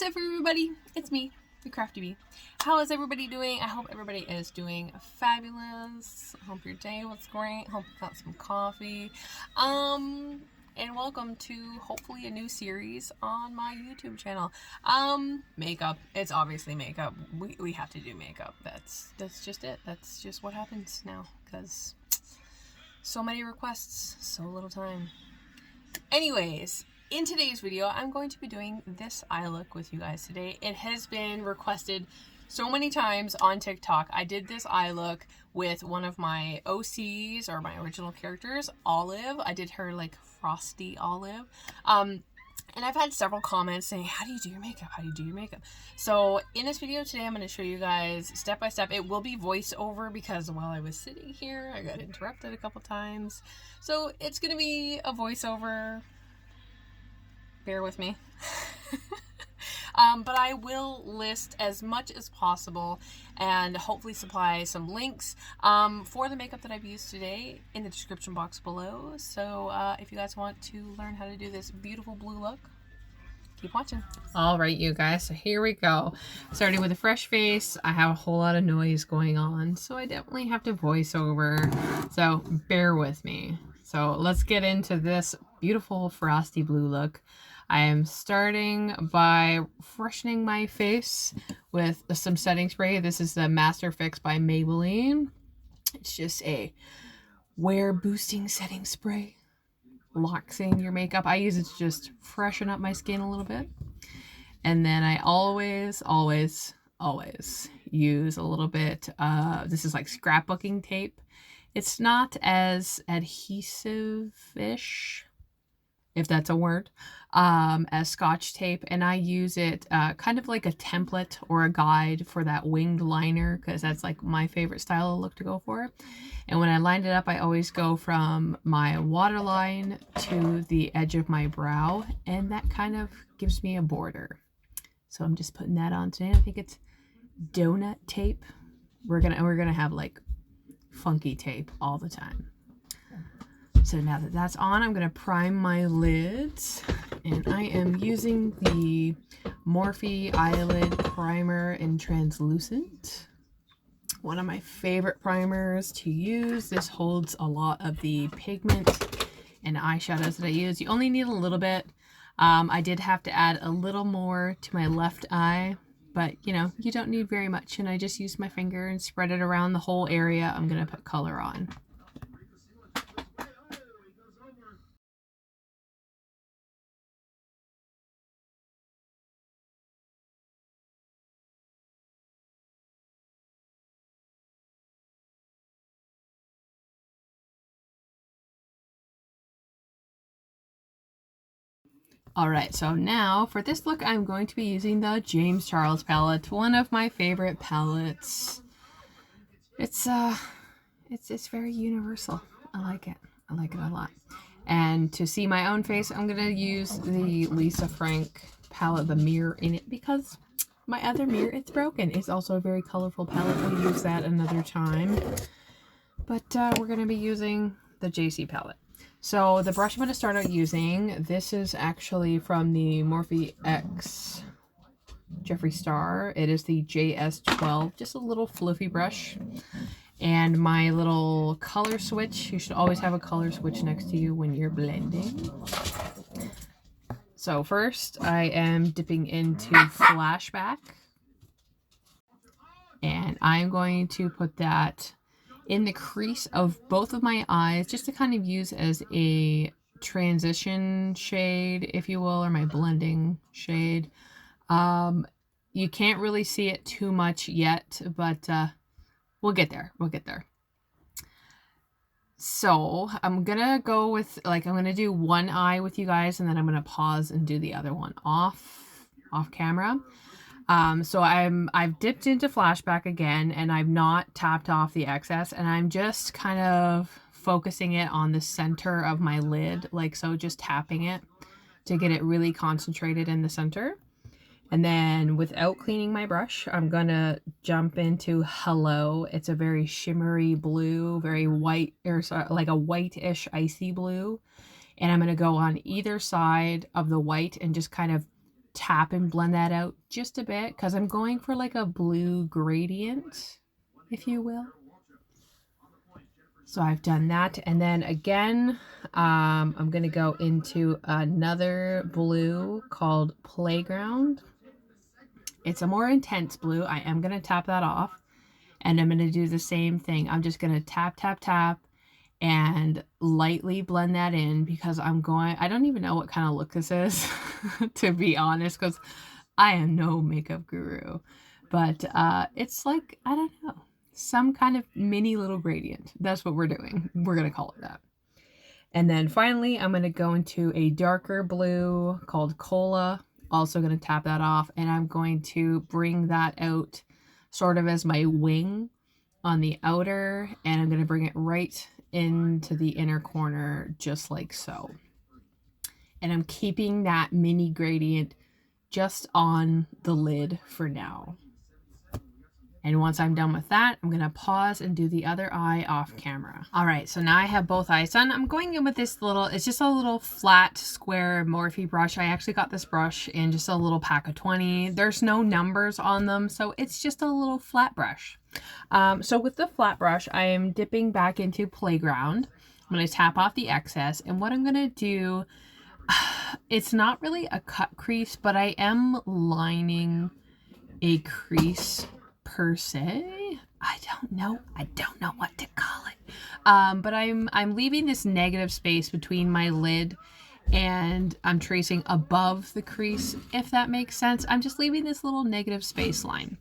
What's up, everybody? It's me, the Crafty Bee. How is everybody doing? I hope everybody is doing fabulous. Hope your day was great. Hope you got some coffee. And welcome to hopefully a new series on my YouTube channel. Makeup. It's obviously makeup. We have to do makeup. That's just it. That's just what happens now, because so many requests, so little time. Anyways, in today's video, I'm going to be doing this eye look with you guys today. It has been requested so many times on TikTok. I did this eye look with one of my OCs, or my original characters, Olive. I did her like frosty Olive. And I've had several comments saying, how do you do your makeup? How do you do your makeup? So in this video today, I'm going to show you guys step by step. It will be voiceover because while I was sitting here, I got interrupted a couple times. So it's going to be a voiceover. Bear with me. But I will list as much as possible and hopefully supply some links for the makeup that I've used today in the description box below. So if you guys want to learn how to do this beautiful blue look, keep watching. All right, you guys, so here we go. Starting with a fresh face. I have a whole lot of noise going on, so I definitely have to voice over. So bear with me. So let's get into this beautiful frosty blue look. I am starting by freshening my face with some setting spray. This is the Master Fix by Maybelline. It's just a wear boosting setting spray. Locks in your makeup. I use it to just freshen up my skin a little bit. And then I always use a little bit, this is like scrapbooking tape. It's not as adhesive-ish, if that's a word, as Scotch tape, and I use it kind of like a template or a guide for that winged liner, because that's like my favorite style of look to go for. And when I lined it up, I always go from my waterline to the edge of my brow, and that kind of gives me a border. So I'm just putting that on today. I think it's donut tape. We're gonna have like funky tape all the time. So now that that's on, I'm going to prime my lids, and I am using the Morphe eyelid primer in translucent. One of my favorite primers to use. This holds a lot of the pigment and eyeshadows that I use. You only need a little bit. I did have to add a little more to my left eye, but you know, you don't need very much, and I just used my finger and spread it around the whole area I'm going to put color on. Alright, so now for this look, I'm going to be using the James Charles palette, one of my favorite palettes. It's very universal. I like it. I like it a lot. And to see my own face, I'm going to use the Lisa Frank palette, the mirror in it, because my other mirror, it's broken. It's also a very colorful palette. We'll use that another time. But we're going to be using the JC palette. So the brush I'm going to start out using, this is actually from the Morphe X Jeffree Star. It is the JS12, just a little fluffy brush. And my little color switch, you should always have a color switch next to you when you're blending. So first I am dipping into Flashback. And I'm going to put that in the crease of both of my eyes, just to kind of use as a transition shade, if you will, or my blending shade. You can't really see it too much yet, but we'll get there. We'll get there. So I'm gonna go with, like, I'm gonna do one eye with you guys, and then I'm gonna pause and do the other one off camera. So I've dipped into Flashback again, and I've not tapped off the excess, and I'm just kind of focusing it on the center of my lid, like so, just tapping it to get it really concentrated in the center. And then without cleaning my brush, I'm gonna jump into Hello. It's a very shimmery blue, very white, or like a whitish icy blue. And I'm gonna go on either side of the white and just kind of tap and blend that out just a bit because I'm going for like a blue gradient, if you will. So I've done that, and then again, I'm gonna go into another blue called Playground. It's a more intense blue. I am gonna tap that off, and I'm gonna do the same thing. I'm just gonna tap, tap, tap, and lightly blend that in because I don't even know what kind of look this is, to be honest, because I am no makeup guru, but it's like, I don't know, some kind of mini little gradient. That's what we're doing. We're going to call it that. And then finally, I'm going to go into a darker blue called Cola. Also going to tap that off, and I'm going to bring that out sort of as my wing on the outer, and I'm going to bring it right into the inner corner just like so. And I'm keeping that mini gradient just on the lid for now. And once I'm done with that, I'm going to pause and do the other eye off camera. All right, so now I have both eyes done. I'm going in with this little, it's just a little flat square Morphe brush. I actually got this brush in just a little pack of 20. There's no numbers on them, so it's just a little flat brush. So with the flat brush, I am dipping back into Playground. I'm going to tap off the excess, and what I'm going to do, it's not really a cut crease, but I am lining a crease per se. I don't know what to call it. But I'm leaving this negative space between my lid, and I'm tracing above the crease, if that makes sense. I'm just leaving this little negative space line.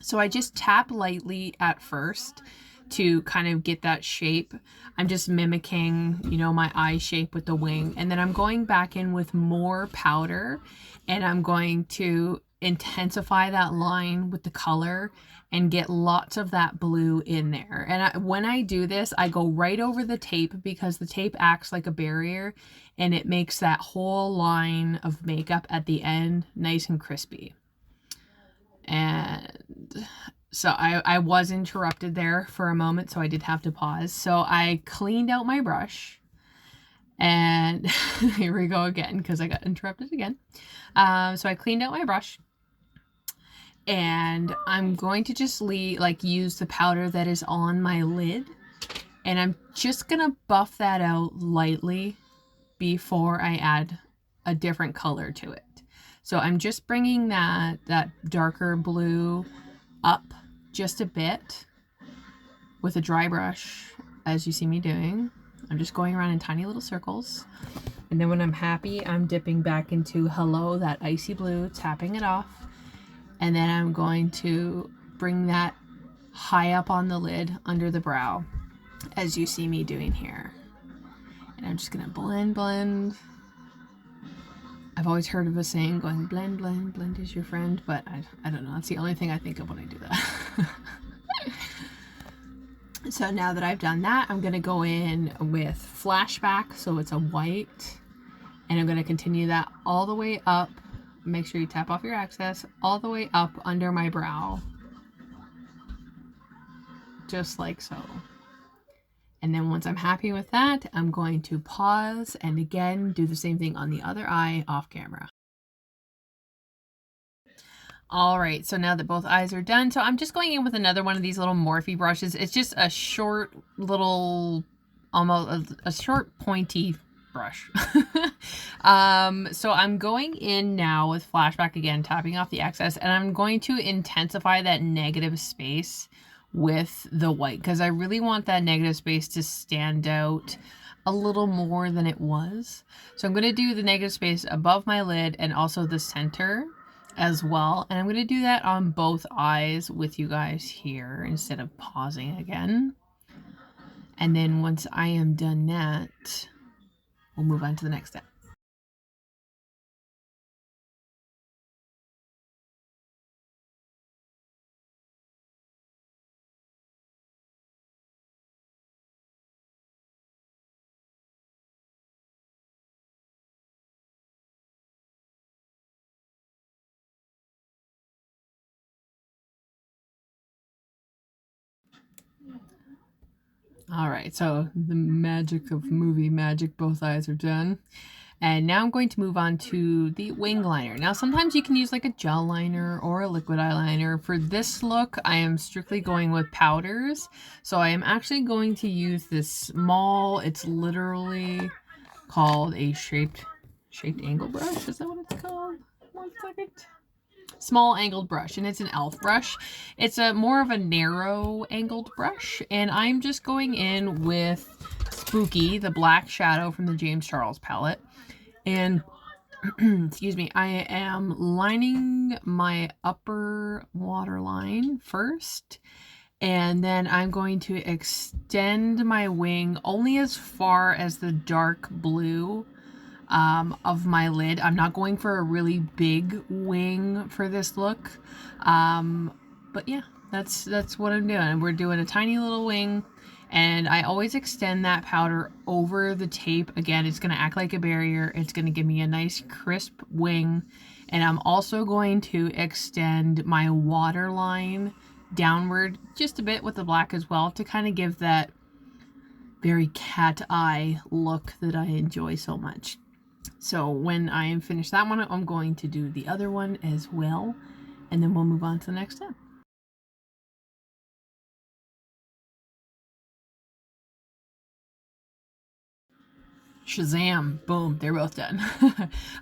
So I just tap lightly at first to kind of get that shape. I'm just mimicking, you know, my eye shape with the wing. And then I'm going back in with more powder, and I'm going to intensify that line with the color and get lots of that blue in there. And when I do this, I go right over the tape because the tape acts like a barrier, and it makes that whole line of makeup at the end nice and crispy. And so I was interrupted there for a moment, so I did have to pause. So I cleaned out my brush, and here we go again because I got interrupted again. So I cleaned out my brush, and I'm going to just use the powder that is on my lid, and I'm just gonna buff that out lightly before I add a different color to it. So I'm just bringing that darker blue up just a bit with a dry brush, as you see me doing. I'm just going around in tiny little circles. And then when I'm happy, I'm dipping back into Hello, that icy blue, tapping it off. And then I'm going to bring that high up on the lid under the brow, as you see me doing here. And I'm just gonna blend, blend. I've always heard of a saying going blend, blend, blend is your friend, but I don't know. That's the only thing I think of when I do that. So now that I've done that, I'm going to go in with Flashback, so it's a white, and I'm going to continue that all the way up. Make sure you tap off your excess, all the way up under my brow, just like so. And then once I'm happy with that, I'm going to pause and again do the same thing on the other eye off camera. All right, so now that both eyes are done, so I'm just going in with another one of these little Morphe brushes. It's just a short little, almost a short pointy brush. So I'm going in now with Flashback again, tapping off the excess, and I'm going to intensify that negative space with the white because I really want that negative space to stand out a little more than it was. So I'm going to do the negative space above my lid and also the center as well, and I'm going to do that on both eyes with you guys here instead of pausing again. And then once I am done that, we'll move on to the next step. All right, so the magic of movie magic, both eyes are done. And now I'm going to move on to the wing liner. Now sometimes you can use like a gel liner or a liquid eyeliner. For this look, I am strictly going with powders. So I am actually going to use this small, it's literally called a shaped angle brush. Is that what it's called? 1 second. Small angled brush, and it's an e.l.f. brush. It's a more of a narrow angled brush, and I'm just going in with Spooky, the black shadow from the James Charles palette. And excuse me, I am lining my upper waterline first, and then I'm going to extend my wing only as far as the dark blue of my lid. I'm not going for a really big wing for this look, but yeah, that's what I'm doing. We're doing a tiny little wing, and I always extend that powder over the tape. Again, it's going to act like a barrier. It's going to give me a nice crisp wing, and I'm also going to extend my waterline downward just a bit with the black as well, to kind of give that very cat eye look that I enjoy so much. So when I am finished that one, I'm going to do the other one as well, and then we'll move on to the next step. Shazam! Boom, they're both done.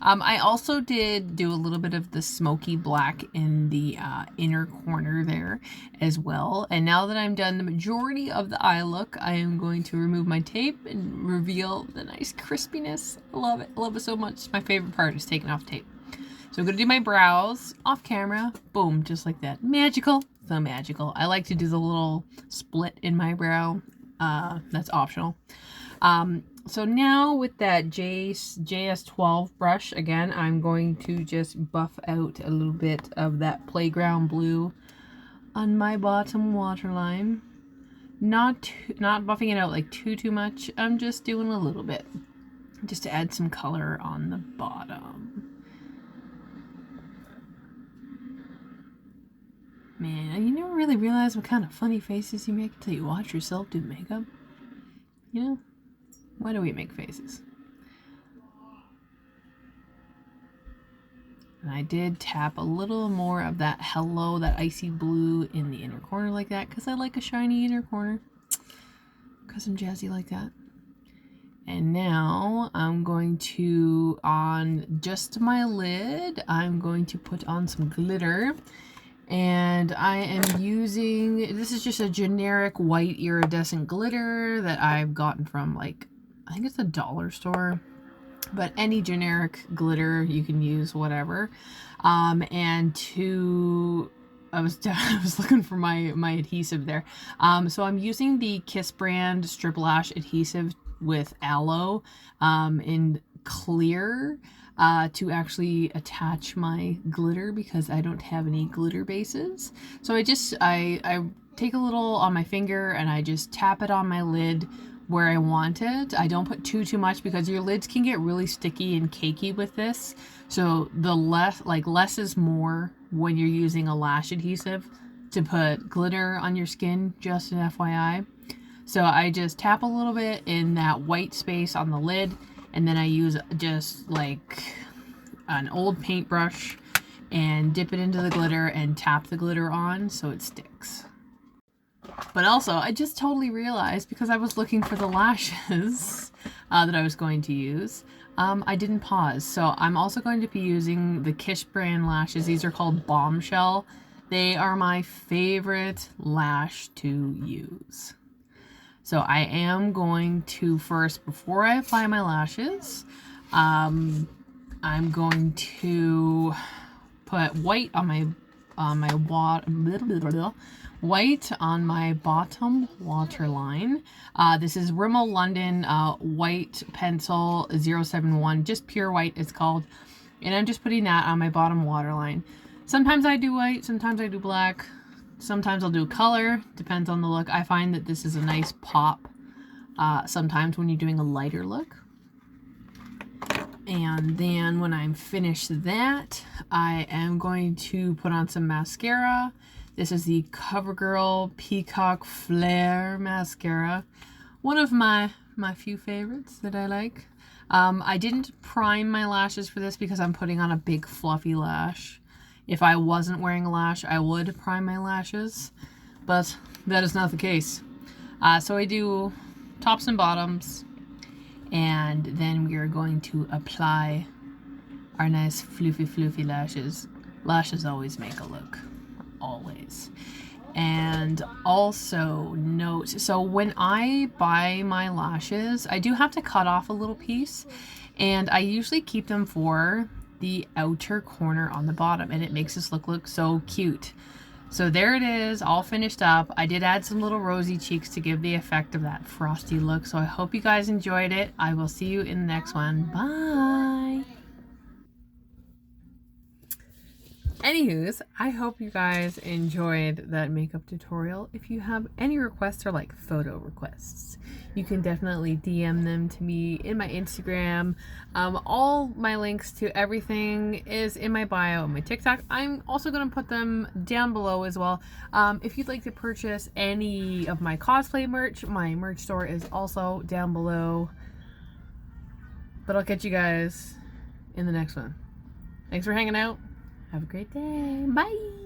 I also did do a little bit of the smoky black in the inner corner there as well. And now that I'm done the majority of the eye look, I am going to remove my tape and reveal the nice crispiness. I love it. I love it so much. My favorite part is taking off tape. So I'm going to do my brows off camera. Boom, just like that. Magical. So magical. I like to do the little split in my brow. That's optional. So now with that JS12 brush, again, I'm going to just buff out a little bit of that playground blue on my bottom waterline. Not buffing it out like too much. I'm just doing a little bit just to add some color on the bottom. Man, you never really realize what kind of funny faces you make until you watch yourself do makeup. You know? Why do we make faces? And I did tap a little more of that hello, that icy blue in the inner corner like that, because I like a shiny inner corner. Because I'm jazzy like that. And now I'm going to, on just my lid, I'm going to put on some glitter. And I am using, this is just a generic white iridescent glitter that I've gotten from, like, I think it's a dollar store, but any generic glitter you can use, whatever. And I was looking for my adhesive there. So I'm using the Kiss brand strip lash adhesive with aloe in clear to actually attach my glitter, because I don't have any glitter bases. So I take a little on my finger and I just tap it on my lid where I want it. I don't put too much, because your lids can get really sticky and cakey with this. So the less is more when you're using a lash adhesive to put glitter on your skin, just an FYI. So I just tap a little bit in that white space on the lid, and then I use just like an old paintbrush and dip it into the glitter and tap the glitter on so it sticks. But also, I just totally realized, because I was looking for the lashes that I was going to use, I didn't pause. So I'm also going to be using the Kiss brand lashes. These are called Bombshell. They are my favorite lash to use. So I am going to first, before I apply my lashes, I'm going to put white on my white on my bottom waterline. This is Rimmel London white pencil 071, just pure white it's called, and I'm just putting that on my bottom waterline. Sometimes I do white, sometimes I do black, sometimes I'll do color, depends on the look. I find that this is a nice pop sometimes when you're doing a lighter look. And then when I'm finished that, I am going to put on some mascara. This is the CoverGirl Peacock Flare mascara. One of my few favorites that I like. I didn't prime my lashes for this because I'm putting on a big fluffy lash. If I wasn't wearing a lash, I would prime my lashes, but that is not the case. So I do tops and bottoms, and then we are going to apply our nice floofy lashes. Lashes always make a look, always. And also note, so when I buy my lashes, I do have to cut off a little piece, and I usually keep them for the outer corner on the bottom, and it makes this look so cute. So there it is, all finished up. I did add some little rosy cheeks to give the effect of that frosty look. So I hope you guys enjoyed it. I will see you in the next one. Bye. Anywho's, I hope you guys enjoyed that makeup tutorial. If you have any requests or like photo requests, you can definitely DM them to me in my Instagram. All my links to everything is in my bio and my TikTok. I'm also going to put them down below as well. If you'd like to purchase any of my cosplay merch, my merch store is also down below. But I'll catch you guys in the next one. Thanks for hanging out. Have a great day. Bye.